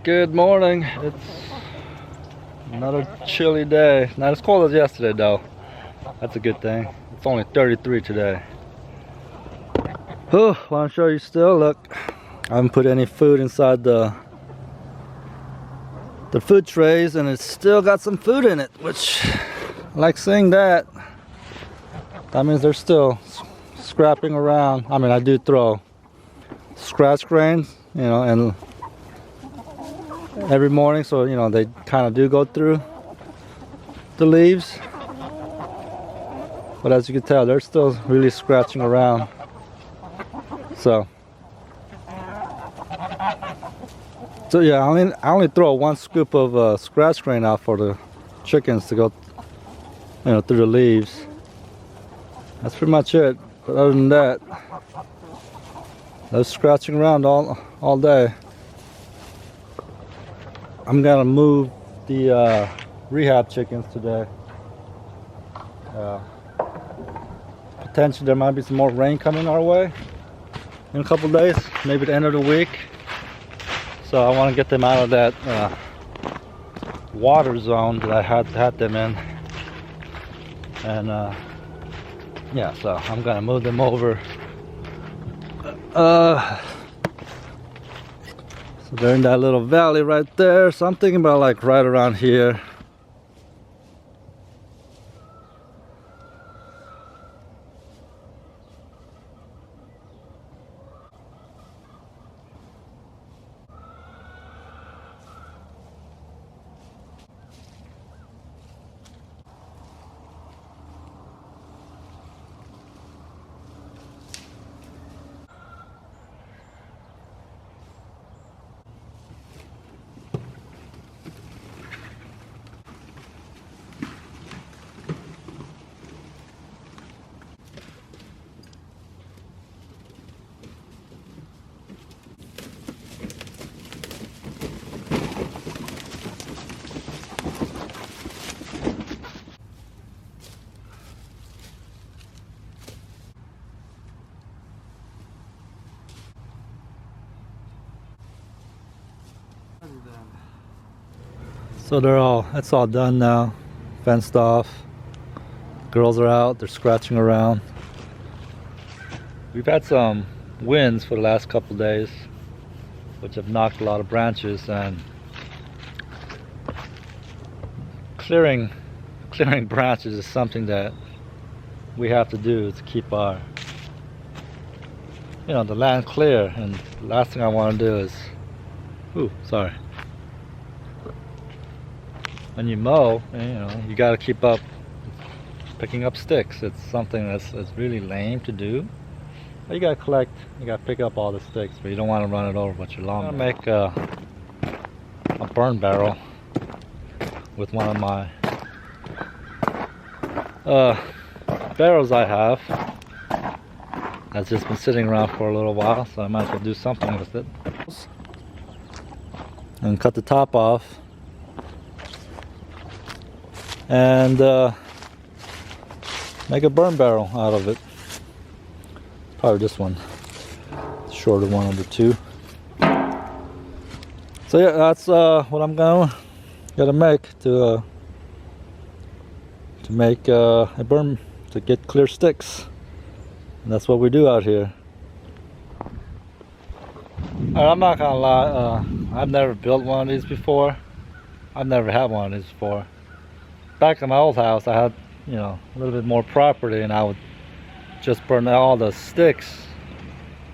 Good morning. It's another chilly day. Not as cold as yesterday though. That's a good thing. It's only 33 today. Oh, want to show you still. Look, I haven't put any food inside the food trays, and it's still got some food in it, which I like seeing that. That means they're still scrapping around. I mean, I do throw scratch grains, you know, and every morning, so you know they kind of do go through the leaves, but as you can tell, they're still really scratching around. So yeah, I only throw one scoop of scratch grain out for the chickens to go, you know, through the leaves. That's pretty much it. But other than that, they're scratching around all day. I'm gonna move the rehab chickens today. Potentially there might be some more rain coming our way in a couple days, maybe the end of the week. So I want to get them out of that water zone that I had them in. And yeah, so I'm gonna move them over. So they're in that little valley right there. So I'm thinking about like right around here. So that's all done now, fenced off. Girls are out, they're scratching around. We've had some winds for the last couple days, which have knocked a lot of branches, and clearing branches is something that we have to do to keep our, you know, the land clear. And the last thing I want to do is, when you mow, you know, you got to keep up picking up sticks. It's something that's really lame to do. But you got to pick up all the sticks, but you don't want to run it over with your lawnmower. I'm going to make a burn barrel with one of my barrels I have. That's just been sitting around for a little while, so I might as well do something with it. And cut the top off. And make a burn barrel out of it. Probably this one, shorter one of the two. It's So yeah, that's what I'm gotta make to make a berm to get clear sticks. And that's what we do out here. I'm not gonna lie, I've never built one of these before. I've never had one of these before. Back in my old house, I had, you know, a little bit more property, and I would just burn all the sticks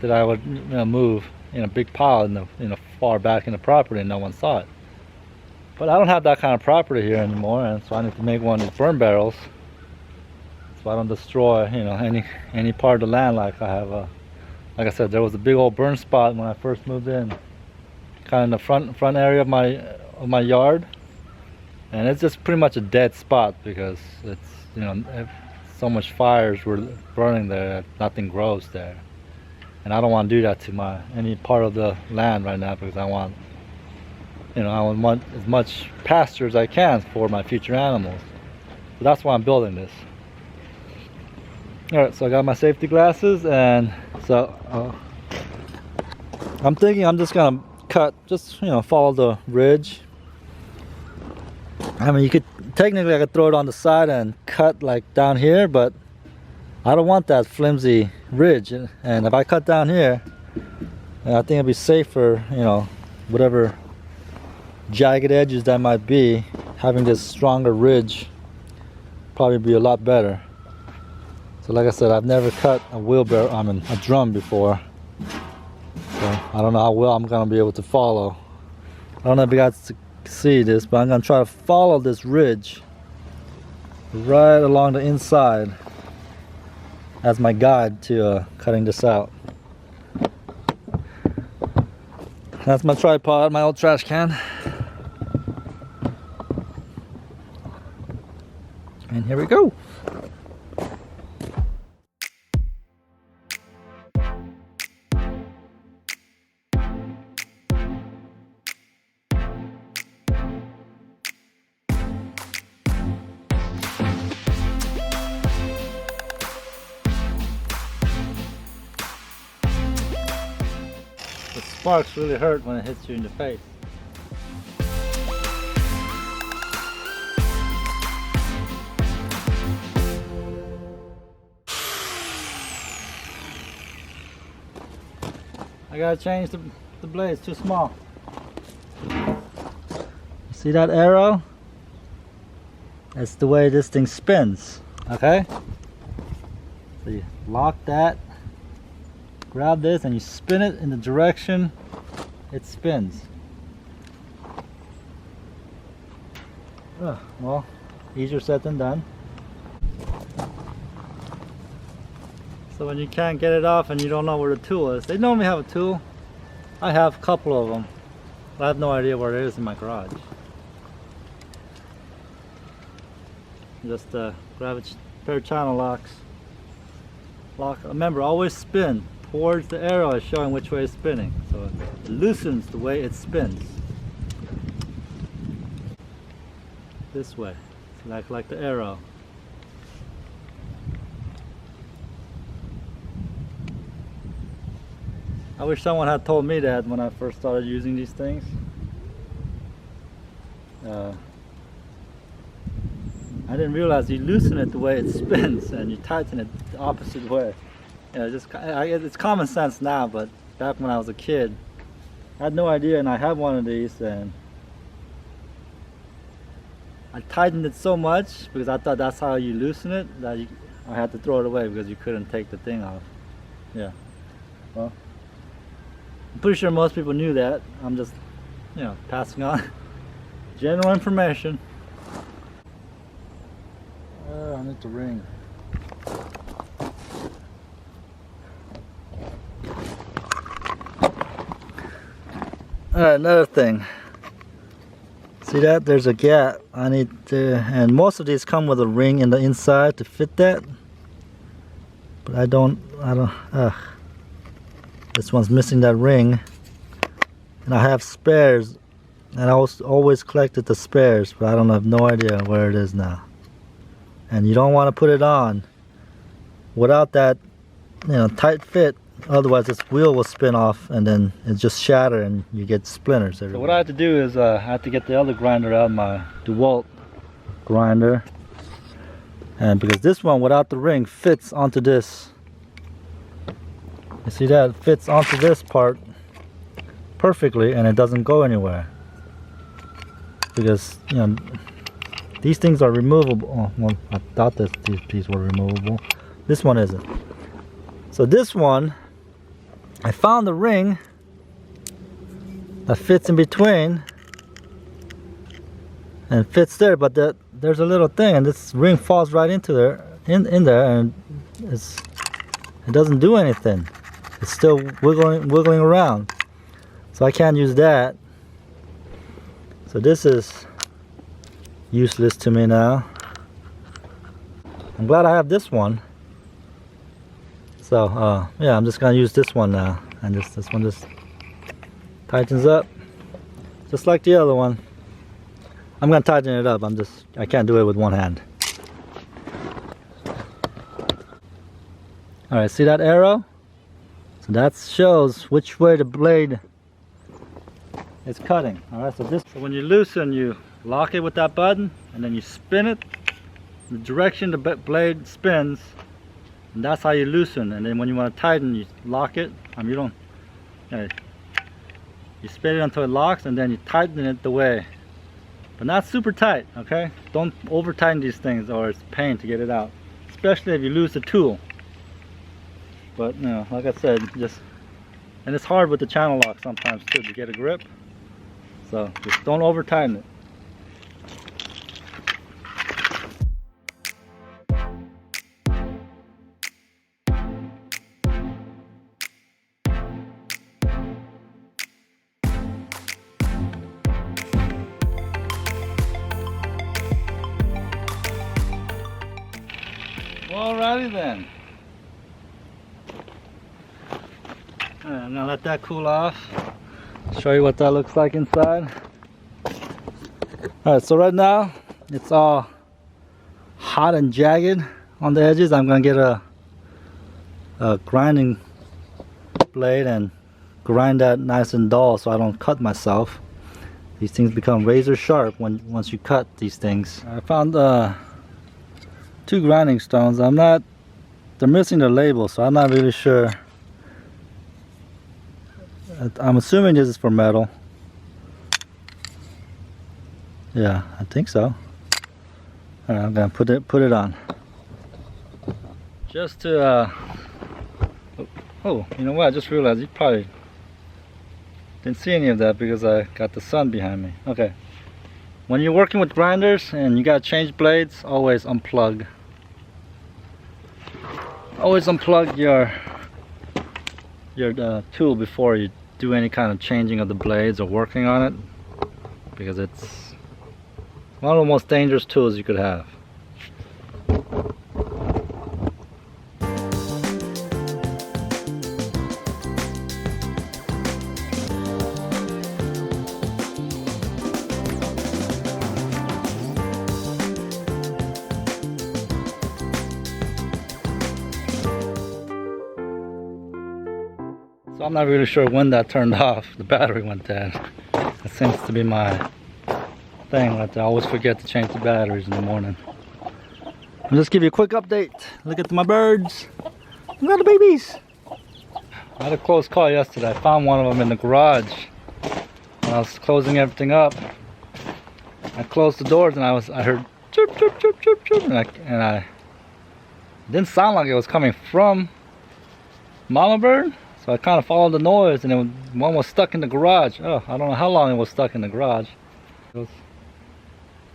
that I would, you know, move in a big pile in the, you know, far back in the property, and no one saw it. But I don't have that kind of property here anymore, and so I need to make one of these burn barrels so I don't destroy, you know, any part of the land. Like I have like I said, there was a big old burn spot when I first moved in, kind of in the front area of my yard, and it's just pretty much a dead spot because it's, you know, so much fires were burning there that nothing grows there. And I don't want to do that to any part of the land right now, because I want, you know, I want as much pasture as I can for my future animals. So that's why I'm building this. Alright, so I got my safety glasses, and so I'm thinking I'm just gonna cut, just, you know, follow the ridge. I mean, you could technically, I could throw it on the side and cut like down here, but I don't want that flimsy ridge. And if I cut down here, I think it'd be safer, you know, whatever jagged edges that might be, having this stronger ridge probably be a lot better. So like I said, I've never cut a wheelbarrow, I mean a drum before, so I don't know how well I'm gonna be able to follow. I don't know if you guys see this, but I'm gonna try to follow this ridge right along the inside as my guide to cutting this out. That's my tripod, my old trash can. And here we go. The sparks really hurt when it hits you in the face. I gotta change the blade, it's too small. See that arrow? That's the way this thing spins, okay? So you lock that, grab this, and you spin it in the direction it spins. Well, easier said than done. So when you can't get it off and you don't know where the tool is, they normally have a tool. I have a couple of them, but I have no idea where it is in my garage. Just grab a pair of channel locks. Remember, always spin towards the arrow is showing which way it's spinning, so it loosens the way it spins. This way, like the arrow. I wish someone had told me that when I first started using these things. I didn't realize you loosen it the way it spins and you tighten it the opposite way. It's common sense now, but back when I was a kid, I had no idea, and I had one of these, and I tightened it so much because I thought that's how you loosen it, that I had to throw it away because you couldn't take the thing off. Yeah, well, I'm pretty sure most people knew that. I'm just, you know, passing on general information. I need the ring. Alright, another thing. See that? There's a gap. I need to, and most of these come with a ring in the inside to fit that. But I don't, this one's missing that ring. And I have spares. And I always collected the spares, but I have no idea where it is now. And you don't want to put it on without that, you know, tight fit Otherwise this wheel will spin off and then it just shatter and you get splinters everywhere. So what I have to do is I have to get the other grinder out, my DeWalt grinder. And because this one without the ring fits onto this. You see that? It fits onto this part perfectly and it doesn't go anywhere. Because, you know, these things are removable. Oh, well, I thought that these pieces were removable. This one isn't. So this one, I found the ring that fits in between and fits there, but there's a little thing and this ring falls right into there, in there, and it doesn't do anything. It's still wiggling around. So I can't use that. So this is useless to me now. I'm glad I have this one. So yeah, I'm just gonna use this one now, and this one just tightens up, just like the other one. I'm gonna tighten it up. I can't do it with one hand. All right, see that arrow? So that shows which way the blade is cutting. All right, so when you loosen, you lock it with that button, and then you spin it the direction the blade spins. And that's how you loosen. And then when you want to tighten, you lock it. You spin it until it locks, and then you tighten it the way, but not super tight. Okay, don't over tighten these things or it's pain to get it out, especially if you lose the tool. But you know, like I said, and it's hard with the channel lock sometimes too to get a grip, so just don't over tighten it. Alrighty then. Alright, I'm gonna let that cool off. Show you what that looks like inside. Alright, so right now it's all hot and jagged on the edges. I'm gonna get a grinding blade and grind that nice and dull so I don't cut myself. These things become razor sharp once you cut these things. I found 2 grinding stones. They're missing the label, so I'm not really sure. I'm assuming this is for metal. Yeah, I think so. Alright, I'm gonna put it on. Just to oh, you know what, I just realized you probably didn't see any of that because I got the sun behind me. Okay, when you're working with grinders and you gotta change blades, always unplug. Always unplug your tool before you do any kind of changing of the blades or working on it, because it's one of the most dangerous tools you could have. So I'm not really sure when that turned off. The battery went dead. That seems to be my thing, that I always forget to change the batteries in the morning. I'll just give you a quick update. Look at my birds. Look at the babies. I had a close call yesterday. I found one of them in the garage when I was closing everything up. I closed the doors and I heard chirp chirp chirp chirp chirp, and I it didn't sound like it was coming from mama bird. So I kind of followed the noise, and one was stuck in the garage. Oh, I don't know how long it was stuck in the garage.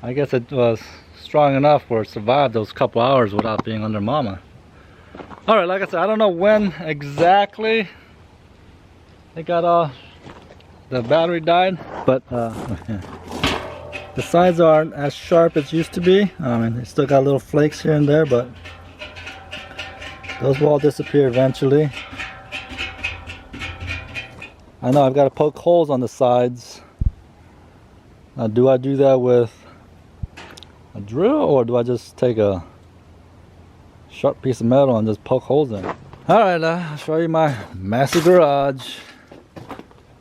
I guess it was strong enough where it survived those couple hours without being under mama. Alright, like I said, I don't know when exactly it got off. The battery died, but yeah. The sides aren't as sharp as used to be. I mean, they still got little flakes here and there, but those will all disappear eventually. I know I've got to poke holes on the sides. Now, do I do that with a drill, or do I just take a sharp piece of metal and just poke holes in it? Alright, I'll show you my messy garage.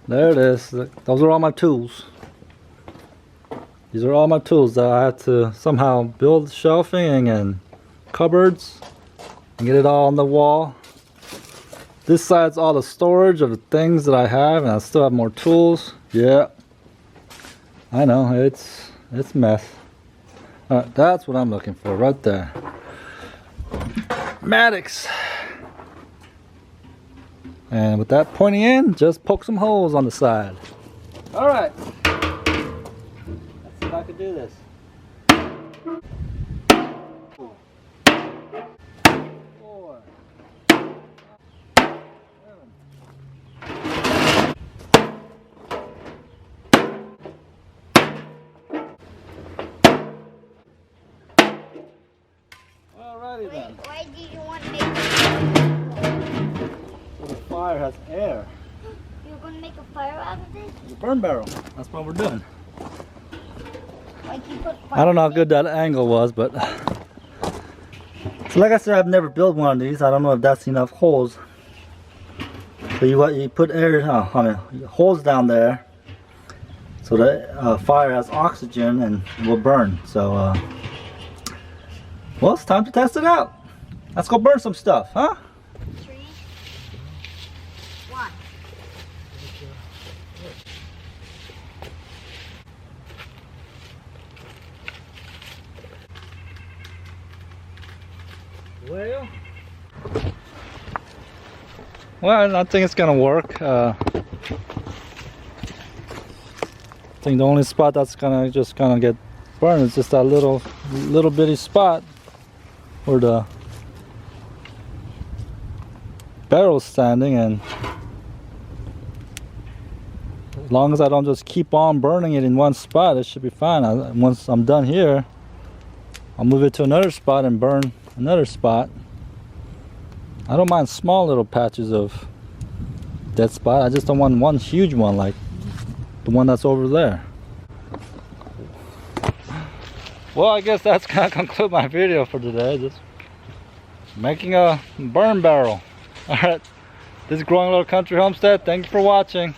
There it is. Those are all my tools. These are all my tools that I had to somehow build shelving and cupboards and get it all on the wall. This side's all the storage of the things that I have, and I still have more tools. Yeah, I know, it's a mess. Alright, that's what I'm looking for right there. Maddox. And with that pointing in, just poke some holes on the side. Alright. Let's see if I can do this. 4. Alrighty then. Why do you want to make a So the fire has air. You're going to make a fire out of this? It's a burn barrel. That's what we're doing. Like you put I don't know how good that angle was, but so like I said, I've never built one of these. I don't know if that's enough holes. So you put air, holes down there, so the fire has oxygen and will burn. So well, it's time to test it out. Let's go burn some stuff, huh? 3, 1. Well, I think it's gonna work. I think the only spot that's gonna get burned is just that little bitty spot where the barrel's standing, and as long as I don't just keep on burning it in one spot, it should be fine. Once I'm done here, I'll move it to another spot and burn another spot. I don't mind small little patches of dead spot. I just don't want one huge one like the one that's over there. Well, I guess that's gonna conclude my video for today. Just making a burn barrel. Alright, this is Growing Little Country Homestead. Thank you for watching.